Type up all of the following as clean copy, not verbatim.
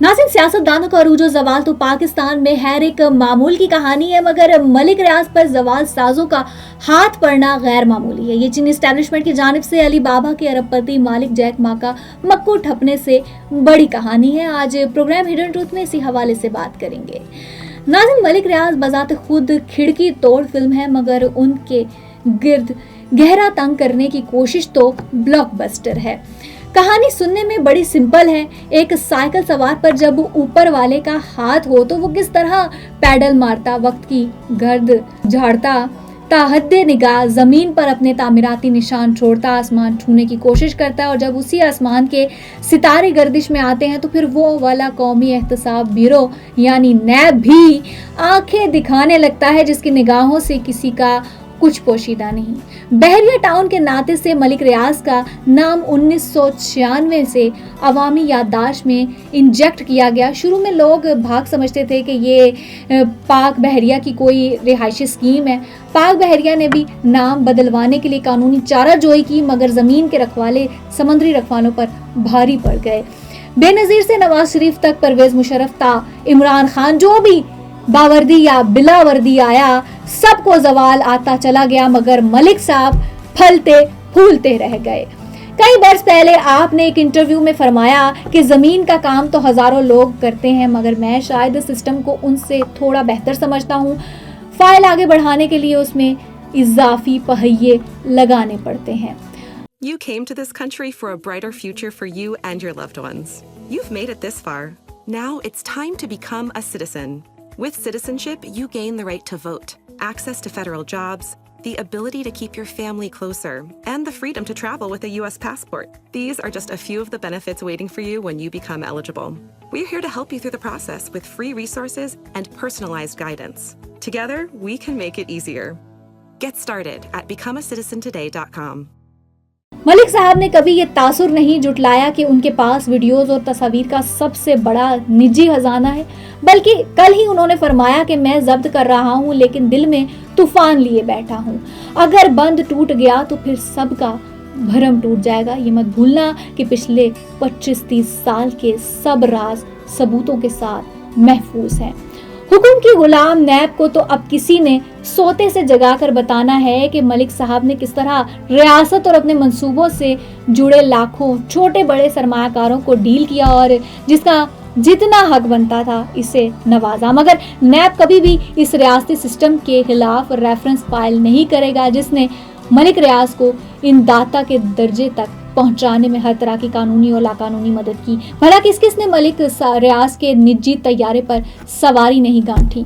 नाज़रीन, सियासतदानों का अरूज ज़वाल तो पाकिस्तान में खैर एक मामूल की कहानी है, मगर मलिक रियाज पर ज़वाल साजों का हाथ पड़ना गैर मामूली है। ये चीनी एस्टेब्लिशमेंट की जानिब से अली बाबा के अरबपति मालिक जैक मा का मक्कू ठपने से बड़ी कहानी है। आज प्रोग्राम हिडन ट्रूथ में इसी हवाले से बात करेंगे। नाज़रीन, मलिक रियाज बजाते खुद खिड़की तोड़ फिल्म है, मगर उनके गिर्द गहरा तंग करने की कोशिश तो ब्लॉकबस्टर है। कहानी सुनने में बड़ी सिंपल है। एक साइकिल सवार पर जब ऊपर वाले का हाथ हो तो वो किस तरह पैडल मारता, वक्त की गर्द झाड़ता, ताहद्दे निगाह जमीन पर अपने तामीराती निशान छोड़ता, आसमान छूने की कोशिश करता है, और जब उसी आसमान के सितारे गर्दिश में आते हैं तो फिर वो वाला कौमी एहतसाब ब्यूरो यानी नैब भी आंखें दिखाने लगता है, जिसकी निगाहों से किसी का कुछ पोशीदा नहीं। बहरिया टाउन के नाते से मलिक रियाज का नाम 1996 से अवामी याददाश्त में इंजेक्ट किया गया। शुरू में लोग भाग समझते थे कि ये पाक बहरिया की कोई रिहायशी स्कीम है। पाक बहरिया ने भी नाम बदलवाने के लिए कानूनी चाराजोई की, मगर जमीन के रखवाले समंदरी रखवालों पर भारी पड़ गए। बेनजीर से नवाज शरीफ तक, परवेज मुशर्रफ ता इमरान खान, जो भी बावर्दी या बिलावर्दी आया, सबको जवाल आता चला गया, मगर मलिक साहब फलते फूलते रह गए। कई बरस पहले आपने एक इंटरव्यू में फरमाया कि जमीन का काम तो हजारों लोग करते हैं, मगर मैं शायद इस सिस्टम को उनसे थोड़ा बेहतर समझता हूँ। फाइल आगे बढ़ाने के लिए उसमें इजाफी पहिए लगाने पड़ते हैं। You came to this country for a brighter future for you and your loved ones. You've made it this far. Now it's time to become a citizen. With citizenship, you gain the right to vote, access to federal jobs, the ability to keep your family closer, and the freedom to travel with a U.S. passport. These are just a few of the benefits waiting for you when you become eligible. We're here to help you through the process with free resources and personalized guidance. Together, we can make it easier. Get started at becomeacitizentoday.com. Malik साहब ने कभी ये तासुर नहीं जुटलाया कि उनके पास videos और तस्वीर का सबसे बड़ा निजी खजाना है, बल्कि कल ही उन्होंने फरमाया कि मैं जब्त कर रहा हूँ, लेकिन दिल में तूफान लिए बैठा हूँ। अगर बंद टूट गया तो फिर सबका भरम टूट जाएगा। ये मत भूलना कि पिछले 25-30 साल के सब राज सबूतों के साथ महफूज हैं। हुकुम की गुलाम नैब को तो अब किसी ने सोते से जगाकर बताना है कि मलिक साहब ने किस तरह रियासत और अपने मंसूबों से जुड़े लाखों छोटे बड़े सरमायाकारों को डील किया और जिसका जितना हक बनता था इसे नवाजा। मगर नैब कभी भी इस रियासती सिस्टम के खिलाफ रेफरेंस फाइल नहीं करेगा जिसने मलिक रियाज को इन दाता के दर्जे तक पहुंचाने में हर तरह की कानूनी और लाकानूनी मदद की। भला किस किस ने मलिक रियाज के निजी तैयारे पर सवारी नहीं गांठी?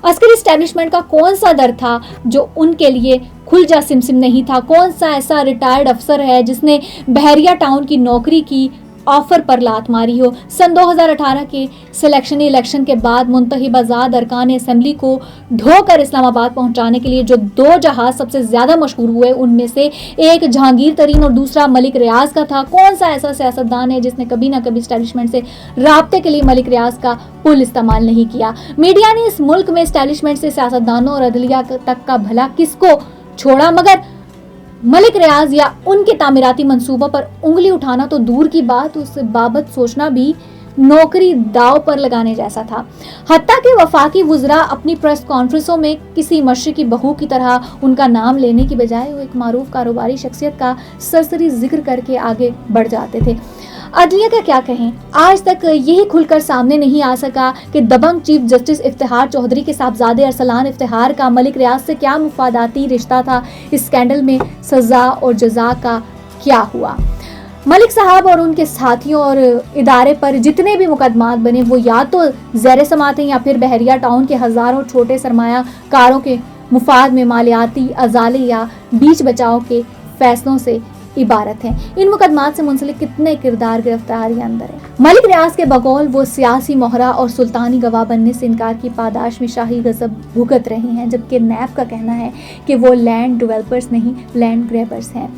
अस्करी एस्टेब्लिशमेंट का कौन सा दर था जो उनके लिए खुलजा सिमसिम नहीं था? कौन सा ऐसा रिटायर्ड अफसर है जिसने बहरिया टाउन की नौकरी की ऑफर पर लात मारी हो? सन 2018 के सिलेक्शन इलेक्शन के बाद मुंतखब आजाद अरकान असेंबली को ढोकर इस्लामाबाद पहुंचाने के लिए जो 2 जहाज सबसे ज्यादा मशहूर हुए, उनमें से एक जहांगीर तरीन और दूसरा मलिक रियाज का था। कौन सा ऐसा सियासतदान है जिसने कभी ना कभी एस्टेब्लिशमेंट से राब्ते के लिए मलिक रियाज का पुल इस्तेमाल नहीं किया? मीडिया ने इस मुल्क में एस्टेब्लिशमेंट से सियासतदानों और अदलिया तक का भला किसको छोड़ा, मगर मलिक रियाज या उनके तामीराती मंसूबों पर उंगली उठाना तो दूर की बात, उस बाबत सोचना भी नौकरी दाव पर लगाने जैसा था। हत्ता के वफाकी वुज़रा अपनी प्रेस कॉन्फ्रेंसों में किसी मशरकी बहू की तरह उनका नाम लेने की बजाय वो एक मारूफ कारोबारी शख्सियत का सरसरी जिक्र करके आगे बढ़ जाते थे। अदलिया का क्या कहें, आज तक यही खुलकर सामने नहीं आ सका कि दबंग चीफ जस्टिस इफ्तिखार चौधरी के साहबजादे अरसलान इफ्तिखार का मलिक रियाज से क्या मुफादाती रिश्ता था। इस स्कैंडल में सजा और जजा का क्या हुआ? मलिक साहब और उनके साथियों और इदारे पर जितने भी मुकदमात बने वो या तो ज़ेर समात हैं या फिर बहरिया टाउन के हजारों छोटे सरमायाकारों के मुफाद में मालियाती अजाले या बीच बचाव के फैसलों से इबारत हैं। इन मुकदमात से मुंसलिक कितने किरदार गिरफ्तार या अंदर है। मलिक रियाज के बकौल वो सियासी मोहरा और सुल्तानी गवाह बनने से इनकार की पादाश में शाही गजब भुगत रहे हैं, जबकि नैब का कहना है कि वो लैंड डेवलपर्स नहीं लैंड ग्रैबर्स हैं।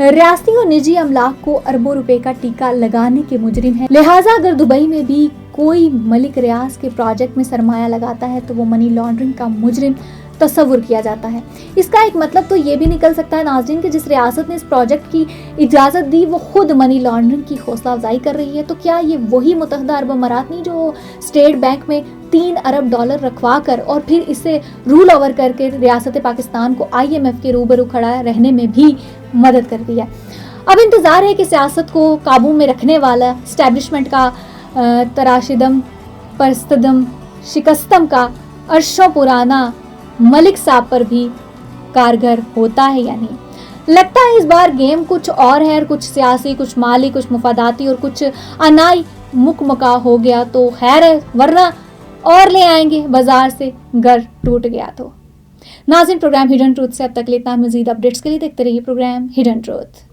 रियासती और निजी अमलाक को अरबों रुपए का टीका लगाने के मुजरिम हैं। लिहाजा अगर दुबई में भी कोई मलिक रियाज के प्रोजेक्ट में सरमाया लगाता है तो वो मनी लॉन्ड्रिंग का मुजरिम تصور کیا جاتا ہے۔ اس کا ایک مطلب تو یہ بھی نکل سکتا ہے ناظرین کہ جس ریاست نے اس پروجیکٹ کی اجازت دی وہ خود منی لانڈرنگ کی حوصلہ افزائی کر رہی ہے۔ تو کیا یہ وہی متحدہ عرب امارات نہیں جو اسٹیٹ بینک میں $3 ارب رکھوا کر اور پھر اسے رول اوور کر کے ریاست پاکستان کو IMF کے روبرو کھڑا رہنے میں بھی مدد کر دیا؟ اب انتظار ہے کہ سیاست کو قابو میں رکھنے والا اسٹیبلشمنٹ کا تراشدم پرستدم شکستم کا عرشوں پرانا ملک صاحب پر بھی کارگر ہوتا ہے یا نہیں۔ لگتا ہے اس بار گیم کچھ اور ہے، کچھ سیاسی، کچھ مالی، کچھ مفاداتی اور کچھ انائی مکمکا ہو گیا تو خیر ہے، ورنہ اور لے آئیں گے بازار سے، گھر ٹوٹ گیا تو۔ ناظرین، پروگرام ہڈن ٹروتھ سے اب تک لیتا ہے۔ مزید اپڈیٹس کے لیے دیکھتے رہیے پروگرام ہڈن ٹروتھ۔